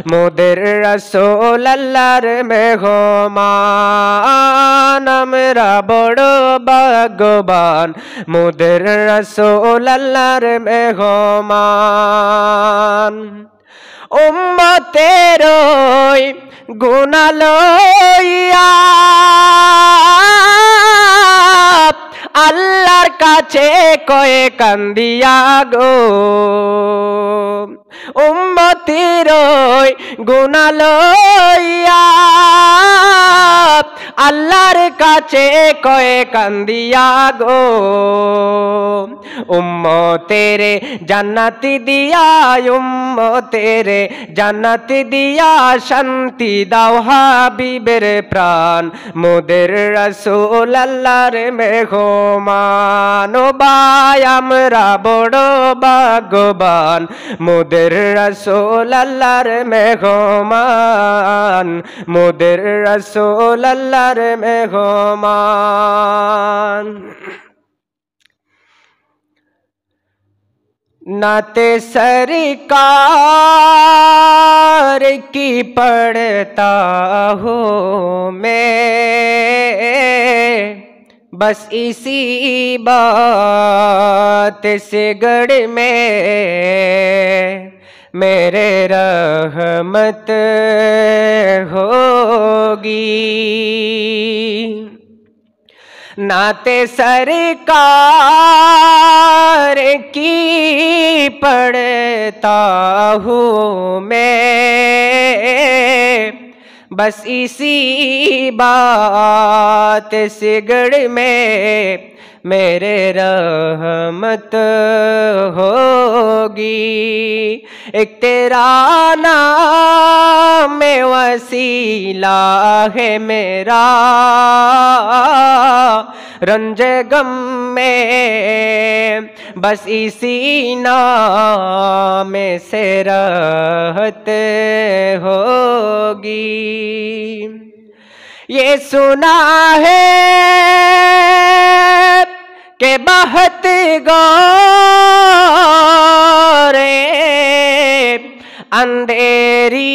মোদের রাসূল আল্লাহর মেহমান আমরা বড় ভাগ্যবান মোদের রাসূল আল্লাহর মেহমান উম্মতের ওই গুনাহ লইয়া আল্লাহর কাছে কয়ে কান্দিয়া গো উম্মতির ওই গুনাহ লইয়া আল্লাহর কাছে কয়ে কান্দিয়া গো উম্মতেরে জান্নাতি দিয়া উম্মতেরে জান্নাতি দিয়া শান্তি দাও হাবিবের প্রাণ মোদের রাসূল আল্লাহর মেহমান ও ভাই আমরা বড় ভাগ্যবান মোদের রাসূল আল্লাহর মেহমান মোদের রাসূল আল্লাহর মেহমান नाते सरकार की पढ़ता हूँ मैं बस इसी बात से गढ़ में मेरे रहमत होगी नाते सरकार की पढ़ता हूँ मैं बस इसी बात से गढ़ में मेरे रहमत होगी एक तेरा नाम वसीला है मेरा रंज गम में बस इसी नाम से राहत होगी ये सुना है के बहत गोरे अंधेरी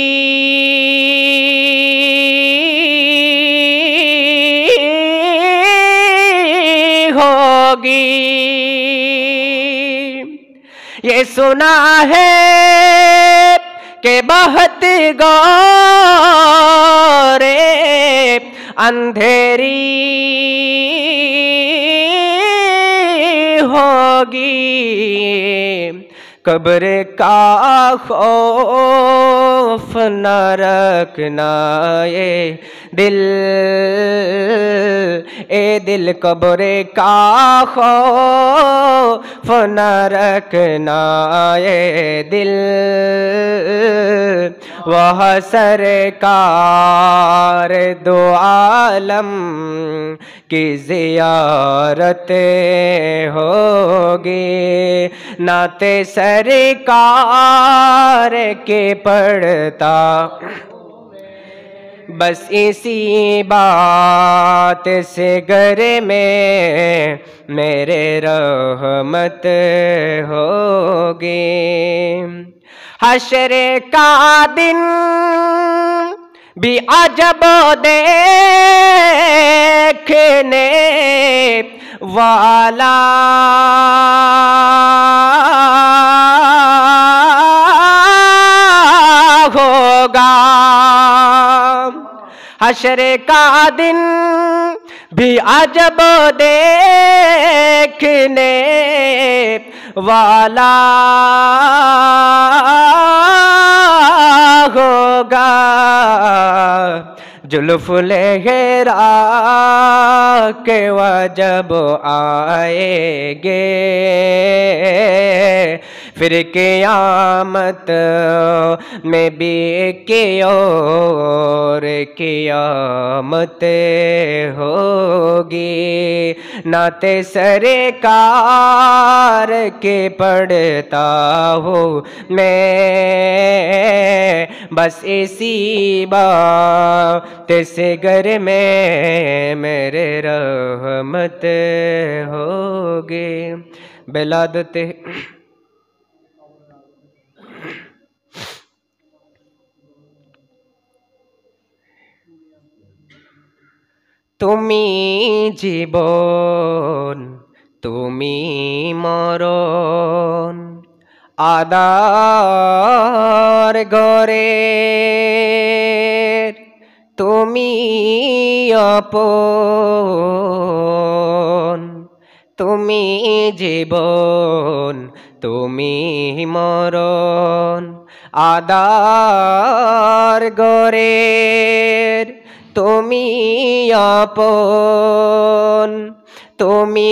होगी ये सुना है के बहत गोरे अंधेरी होगी कब्र का खौफ न रखना ए दिल कब्र का खौफ न रखना ये दिल वह सरकार दो आलम की ज़ियारत होगी नाते सरकार के पढ़ता बस इसी बात से घर में मेरे रहमत होगी हश्र का दिन भी अजब देखने वाला होगा हश्र का दिन भी अजब देखने वाला होगा जुल्फ लहरा के वजब आएंगे फिर क़यामत में भी के और क़यामत होगी नाते सरकार के पढ़ता हूँ मैं बस इसी बात से घर में मेरे रहमत होगी बेलादत তুমি জীবন তুমি মরণ আদার ঘরের তুমি আপন তুমি জীবন তুমি মরণ আদার ঘরের তুমি আপন তুমি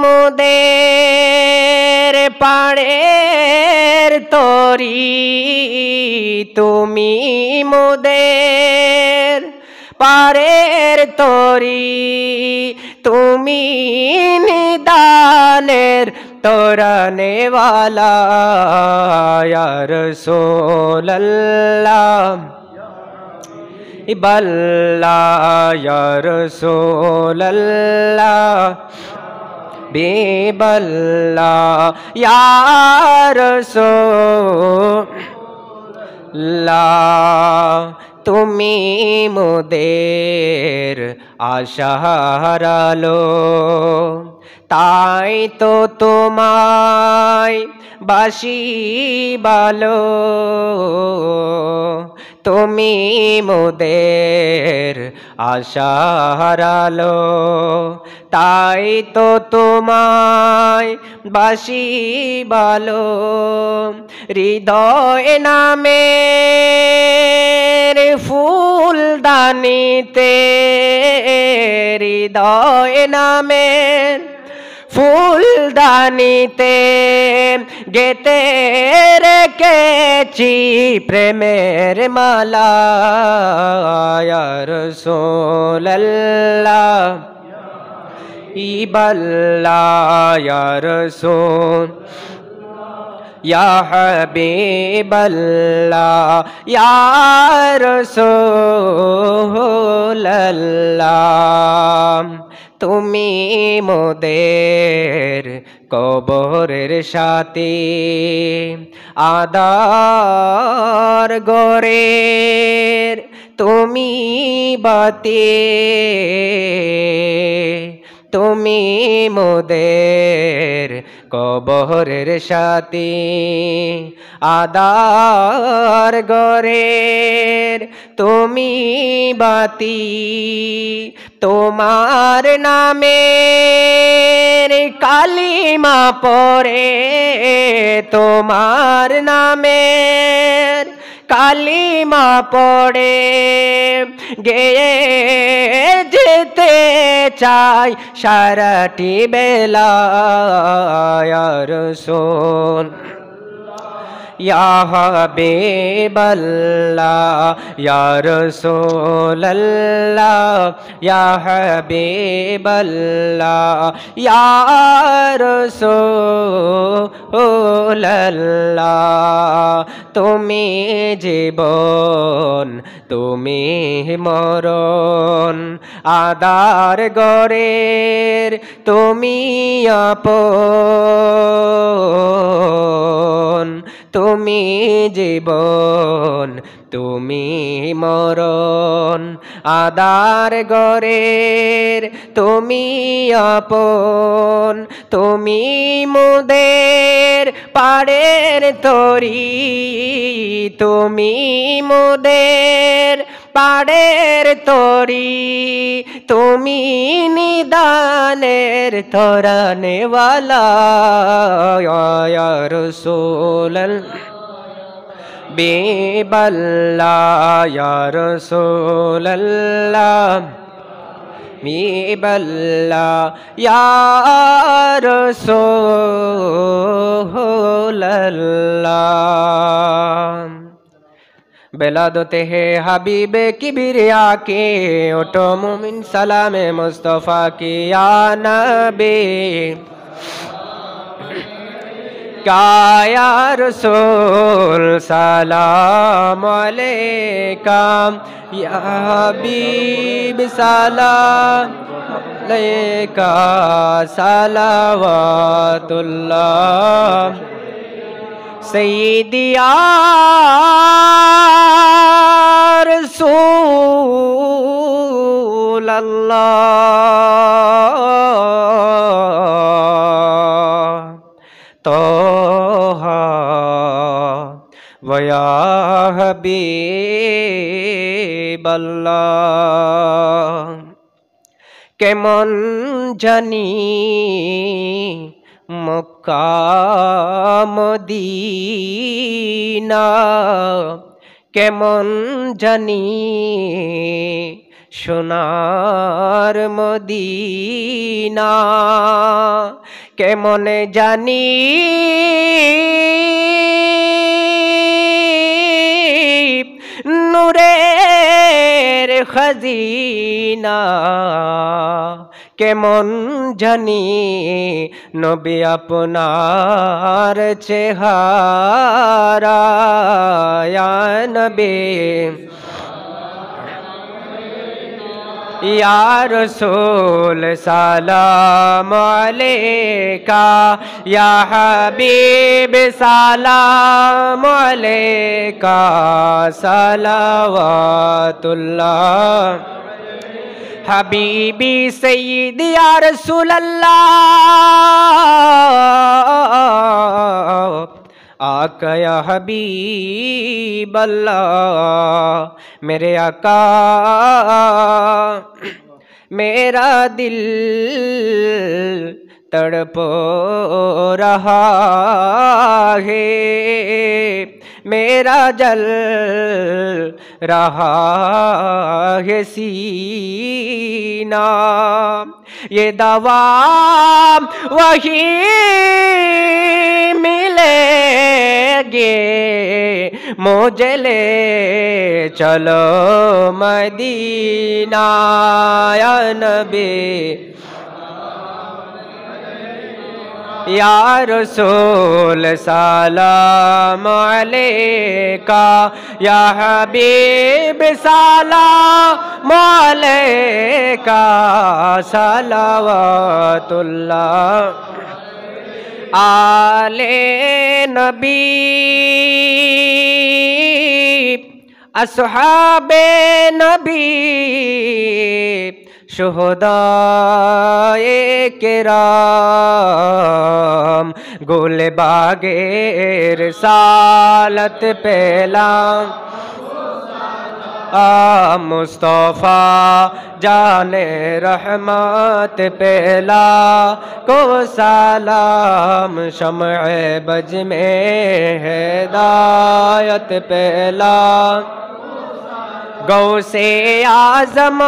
মোদের পাড়ের তরি তুমি মোদের পাড়ের তরি তুমি নিদানের তোরানেওয়ালা ইয়া রাসূলুল্লাহ ইবাল্লা ইয়া রাসূলুল্লাহ বিবাল্লা ইয়া রাসূলুল্লাহ তুমি মোদের আশার আলো তাই তো তোমায় বাসি ভালো তুমি মোদের আশার আলো তাই তো তোমায় বাসি ভালো হৃদয় নামের ফুলদানিতে হৃদয় নামের ফুলদানিতে গেতে রেখেছি প্রেমের মালা ইয়া রাসূলুল্লাহ ইবাল্লা ইয়া রাসূল ইয়া হাবিবাল্লাহ ইয়া রাসূলুল্লাহ তুমি মোদের কবরের সাথী আদার ঘরের তুমি বাতি তুমি মোদের কবরের সাথী আদার ঘরের তুমি বাতি তোমার নামের কালিমা পড়ে তোমার নামের কালিমা পড়ে গেয়ে যেতে চাই সারাটি বেলা ইয়া রাসূল ইয়া হাবিবাল্লাহ ইয়া রাসূলুল্লাহ ইয়া হাবিবাল্লাহ ইয়া রাসূলুল্লাহ তুমি জীবন তুমি মরণ আদার ঘরের তুমি আপন তুমি জীবন তুমি মরণ আদার ঘরের তুমি আপন তুমি মোদের পাড়ের তরি তুমি মোদের পাড়ের তরি তুমি নিদানের তোরানেওয়ালা ইয়া রাসূলুল্লাহ বিবাল্লাহ ইয়া রাসূলুল্লাহ বিবাল্লাহ ইয়া রাসূলুল্লাহ बेलादते है हबीबे किबिरिया के ओटो मुमिन सलामे मुस्तफ़ा की या नबी या रसूल सलाम अलैका या हबीब सलाम अलैका सलावतुल्लाह सय्यदी या रसूल Rasulallah Toha wa ya Habiballah কেমন জানি মক্কা মদিনা কেমন জানি সোনার মদিনা কেমন জানি নূরের খাজিনা কেমন জানি নবী আপনার চেহারা ইয়া নবী या रसूल सलाम अलैका या हबीब सलाम अलैका सलावतुल्लाह हबीबी सय्यदी या रसूल अल्लाह आका या हबीब अल्लाह मेरे आका मेरा दिल तड़प रहा है मेरा जल रहा है सीना ये दवा वही मिलेगे मुझे ले चलो मदीना या नबी या रसूल सलाम अलैका या हबीब सलाम अलैका सलावतुल्लाह आले नबी असहाबे नबी शुहदाए किराम गुल बागेर सालत पहला मुस्तफ़ा जाने रहमत पहला को सलाम शमए बज में हिदायत पहला गौ से आज़म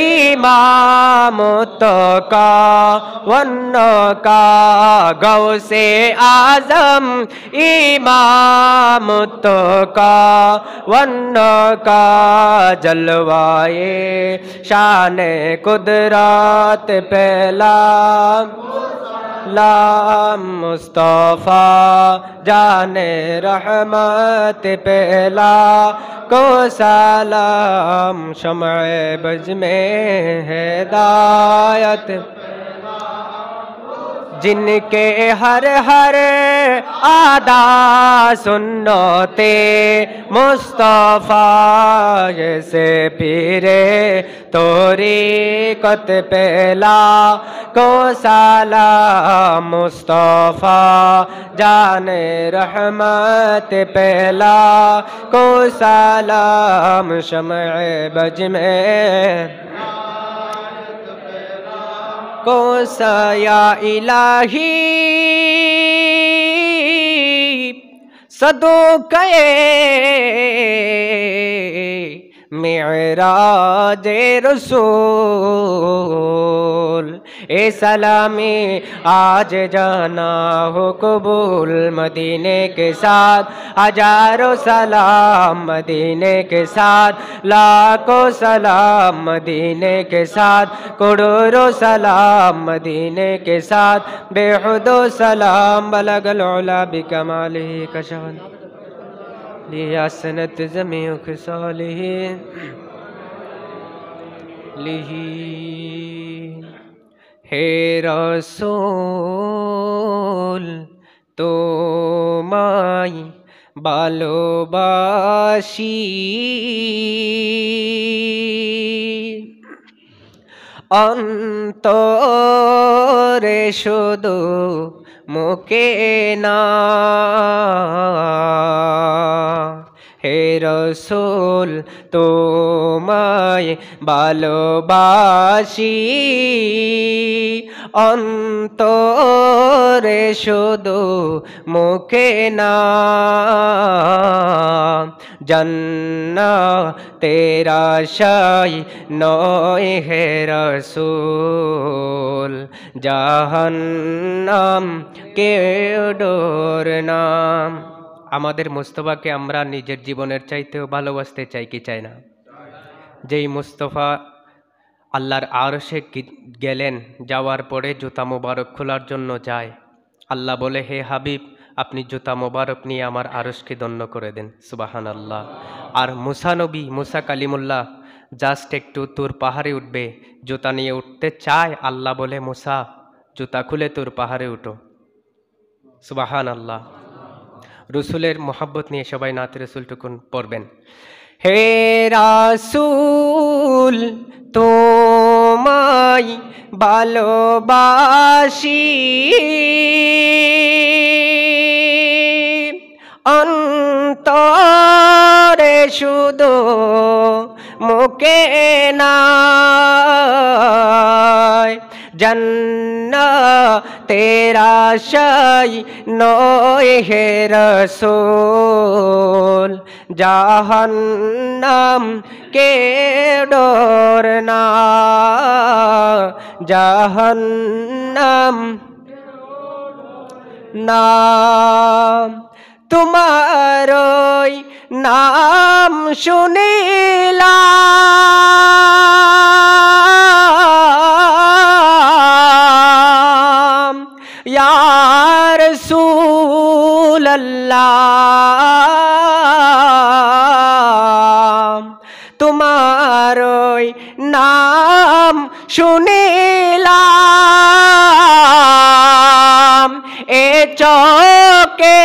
इमाम तो का वन का गौ से आज़म इमाम तो का वन का जलवाए शान कुदरत पहला ला मुस्तफ़ा जाने रहमत पहला को सलाम शमए बज में हिदायत जिनके हर हर आदा सुन्नते मुस्तफ़ा से पीरे तोरीक़त पहला को सलाम मुस्तफ़ा जाने रहमत पहला को सलाम शमए बज में को सया इलाही सदो कए मेराज रसूल ए सलामी आज जाना हो कबूल मदीने के साथ हजारों सलाम मदीने के साथ लाखों सलाम मदीने के साथ करोड़ों सलाम मदीने के साथ बेहुदो सलाम बलगल उला बिकमालिही कशवन लिया सनत ज़मीउ खसालिही लिही हे रसूल তোমায় ভালোবাসি অন্তরে শুধু মুখে না। হে রসূল তোমায় ভালোবাসি, অন্তরে শুধু মুখে না। জান্নাতের আশায় নয় হে রসূল, জাহান্নাম কেউ ডোরনা। আমাদের মুস্তফাকে আমরা নিজের জীবনের চাইতেও ভালোবাসতে চাই কি চাই না? যেই মুস্তফা আল্লাহর আরশে গেলেন, যাওয়ার পরে জুতা মোবারক খোলার জন্য যায়, আল্লাহ বলে হে হাবিব আপনি জুতা মোবারক নিয়ে আমার আরশকে ধন্য করে দেন। সুবহানাল্লাহ। আর মুসা নবী, মুসা কালিমুল্লাহ জাস্ট একটু তুর পাহাড়ে উঠবে, জুতা নিয়ে উঠতে চায়, আল্লাহ বলে মুসা জুতা খুলে তুর পাহাড়ে উঠো। সুবহানাল্লাহ। রসুলের মোহাব্বত নিয়ে সবাই নাতে রসুলটুকুন পড়বেন। হে রাসূল তোমায় ভালোবাসি, অন্তরে শুধু মুখে না। জান্নাতের আশায় নয় হে রসূল, জাহান্নাম কেউ ডোরনা। জাহান্নাম নাম তোমারই নাম শুনিলাম ইয়া রাসূলুল্লাহ, তোমারই নাম শুনিলাম, এ চোখে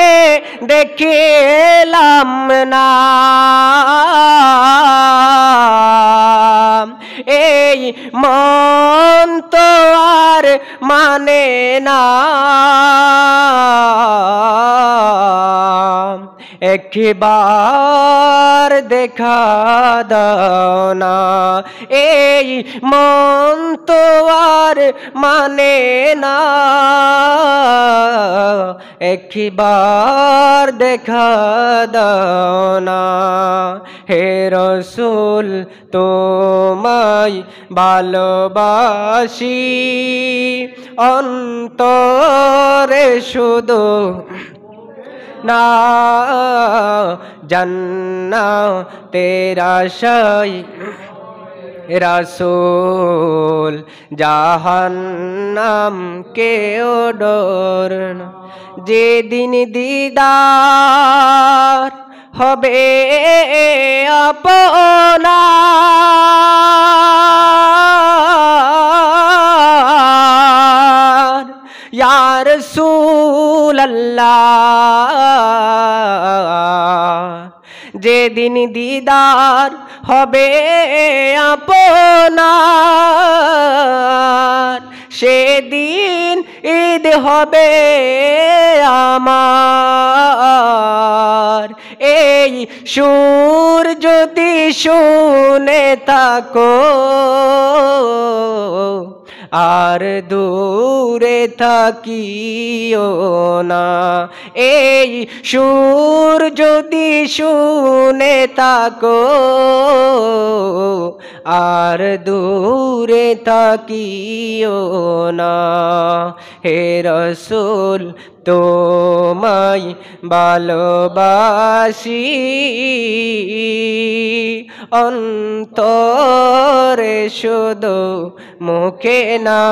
দেখিলাম না। এই মন তো আর মানে না, একবার দেখা দাও না। এই মন তো আর মানে না, একবার দেখা দাও না। হে রসূল তোমায় ভালোবাসি, অন্তরে শুধু না। জান্নাতের আশায় রাসূল, জাহান্নাম কেউ ডোরনা। যেদিন দিদার হবে আপনার ইয়া রাসূলুল্লাহ, যেদিন দিদার হবে আপনার, সেদিন ঈদ হবে আমার। এই সুর যদি শুনে থাকো আর দূরে থাকিও না। এই সুর যদি শুনে থাকো আর দূরে থাকিও না। হে রসূল তোমায় ভালোবাসি, অন্তরে শুধু মুখে না।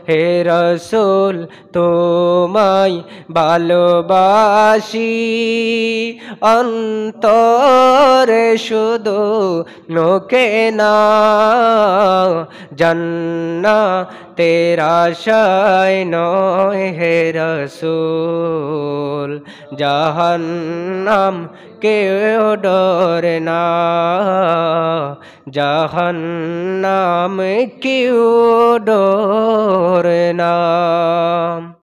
হে রসূল তোমায় ভালোবাসি, অন্তরে শুধু মুখে না। জান্নাতের আশায় নয় হে রসূল, জাহান্নাম কেউ ডরে না। জাহান্নাম কেউ ডোরে না।